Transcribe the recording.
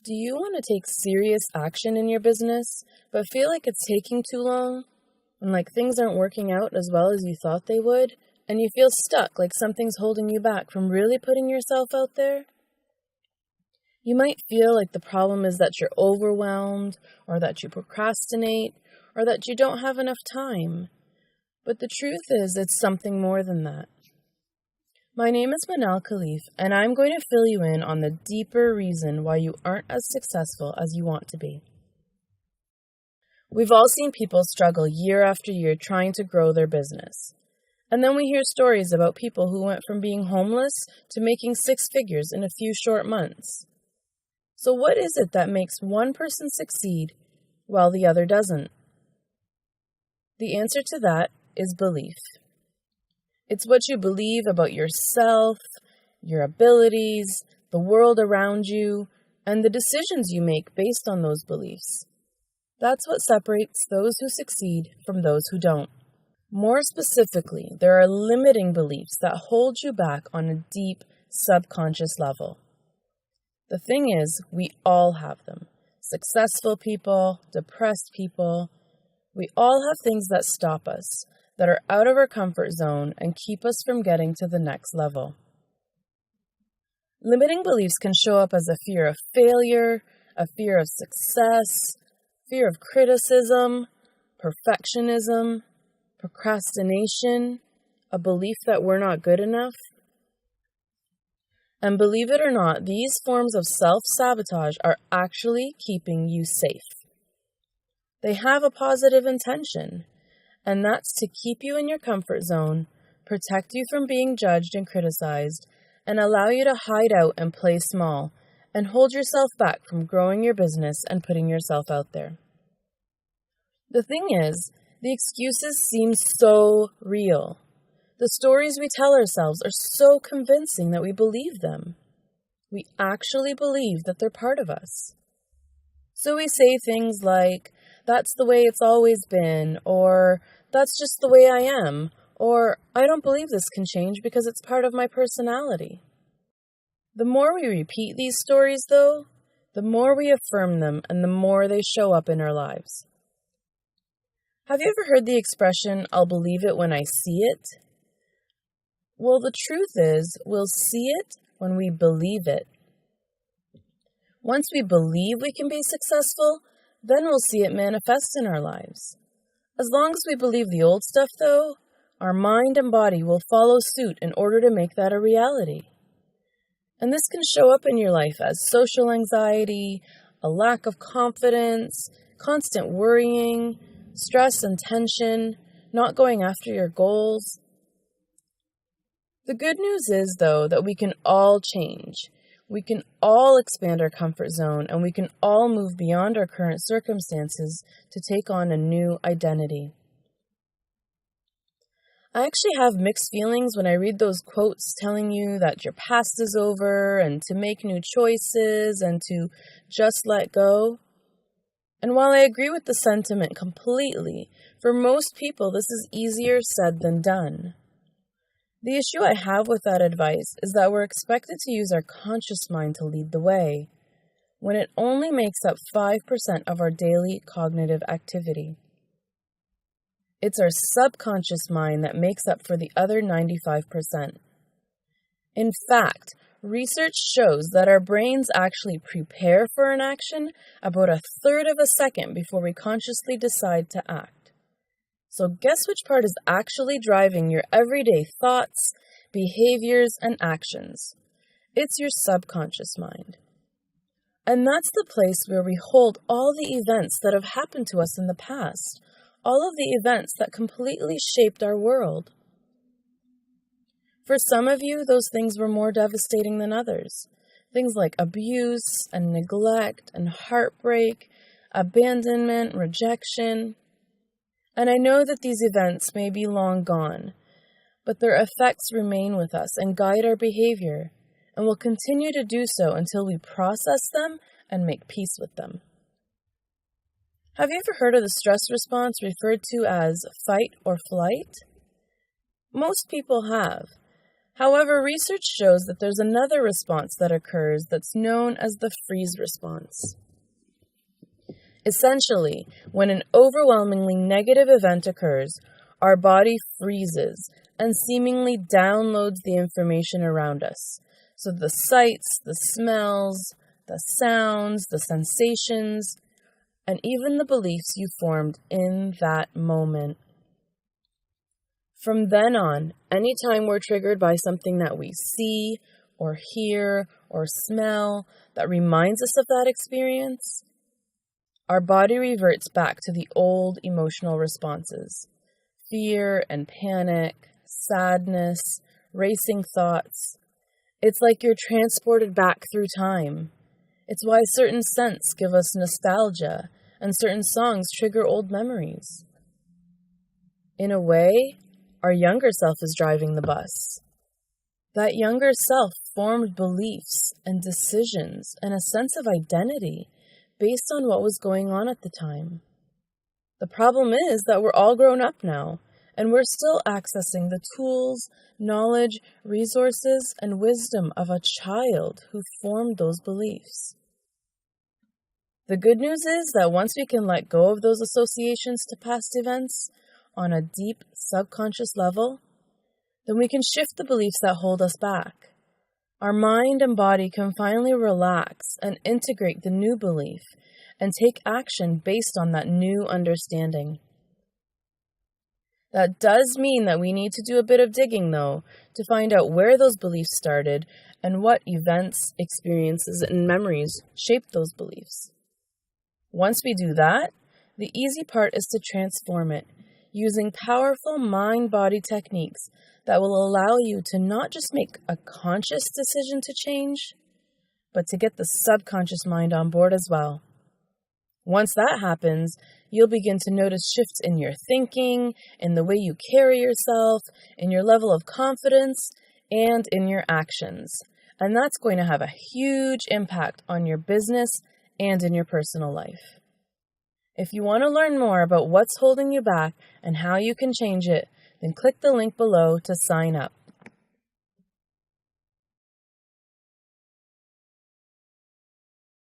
Do you want to take serious action in your business, but feel like it's taking too long? And like things aren't working out as well as you thought they would? And you feel stuck, like something's holding you back from really putting yourself out there? You might feel like the problem is that you're overwhelmed, or that you procrastinate, or that you don't have enough time. But the truth is, it's something more than that. My name is Manal Khalif, and I'm going to fill you in on the deeper reason why you aren't as successful as you want to be. We've all seen people struggle year after year trying to grow their business. And then we hear stories about people who went from being homeless to making six figures in a few short months. So what is it that makes one person succeed while the other doesn't? The answer to that is belief. It's what you believe about yourself, your abilities, the world around you, and the decisions you make based on those beliefs. That's what separates those who succeed from those who don't. More specifically, there are limiting beliefs that hold you back on a deep, subconscious level. The thing is, we all have them. Successful people, depressed people, we all have things that stop us, that are out of our comfort zone and keep us from getting to the next level. Limiting beliefs can show up as a fear of failure, a fear of success, fear of criticism, perfectionism, procrastination, a belief that we're not good enough. And believe it or not, these forms of self-sabotage are actually keeping you safe. They have a positive intention, and that's to keep you in your comfort zone, protect you from being judged and criticized, and allow you to hide out and play small, and hold yourself back from growing your business and putting yourself out there. The thing is, the excuses seem so real. The stories we tell ourselves are so convincing that we believe them. We actually believe that they're part of us. So we say things like, "That's the way it's always been," or "That's just the way I am," or "I don't believe this can change because it's part of my personality." The more we repeat these stories, though, the more we affirm them and the more they show up in our lives. Have you ever heard the expression, "I'll believe it when I see it"? Well, the truth is, we'll see it when we believe it. Once we believe we can be successful, then we'll see it manifest in our lives. As long as we believe the old stuff, though, our mind and body will follow suit in order to make that a reality. And this can show up in your life as social anxiety, a lack of confidence, constant worrying, stress and tension, not going after your goals. The good news is, though, that we can all change. We can all expand our comfort zone, and we can all move beyond our current circumstances to take on a new identity. I actually have mixed feelings when I read those quotes telling you that your past is over and to make new choices and to just let go. And while I agree with the sentiment completely, for most people this is easier said than done. The issue I have with that advice is that we're expected to use our conscious mind to lead the way, when it only makes up 5% of our daily cognitive activity. It's our subconscious mind that makes up for the other 95%. In fact, research shows that our brains actually prepare for an action about a third of a second before we consciously decide to act. So guess which part is actually driving your everyday thoughts, behaviors, and actions? It's your subconscious mind. And that's the place where we hold all the events that have happened to us in the past, all of the events that completely shaped our world. For some of you, those things were more devastating than others. Things like abuse and neglect and heartbreak, abandonment, rejection. And I know that these events may be long gone, but their effects remain with us and guide our behavior, and will continue to do so until we process them and make peace with them. Have you ever heard of the stress response referred to as fight or flight? Most people have. However, research shows that there's another response that occurs that's known as the freeze response. Essentially, when an overwhelmingly negative event occurs, our body freezes and seemingly downloads the information around us. So the sights, the smells, the sounds, the sensations, and even the beliefs you formed in that moment. From then on, anytime we're triggered by something that we see or hear or smell that reminds us of that experience, our body reverts back to the old emotional responses. Fear and panic, sadness, racing thoughts. It's like you're transported back through time. It's why certain scents give us nostalgia and certain songs trigger old memories. In a way, our younger self is driving the bus. That younger self formed beliefs and decisions and a sense of identity based on what was going on at the time. The problem is that we're all grown up now, and we're still accessing the tools, knowledge, resources, and wisdom of a child who formed those beliefs. The good news is that once we can let go of those associations to past events on a deep subconscious level, then we can shift the beliefs that hold us back. Our mind and body can finally relax and integrate the new belief and take action based on that new understanding. That does mean that we need to do a bit of digging, though, to find out where those beliefs started and what events, experiences, and memories shaped those beliefs. Once we do that, the easy part is to transform it, using powerful mind-body techniques that will allow you to not just make a conscious decision to change, but to get the subconscious mind on board as well. Once that happens, you'll begin to notice shifts in your thinking, in the way you carry yourself, in your level of confidence, and in your actions. And that's going to have a huge impact on your business and in your personal life. If you want to learn more about what's holding you back and how you can change it, then click the link below to sign up.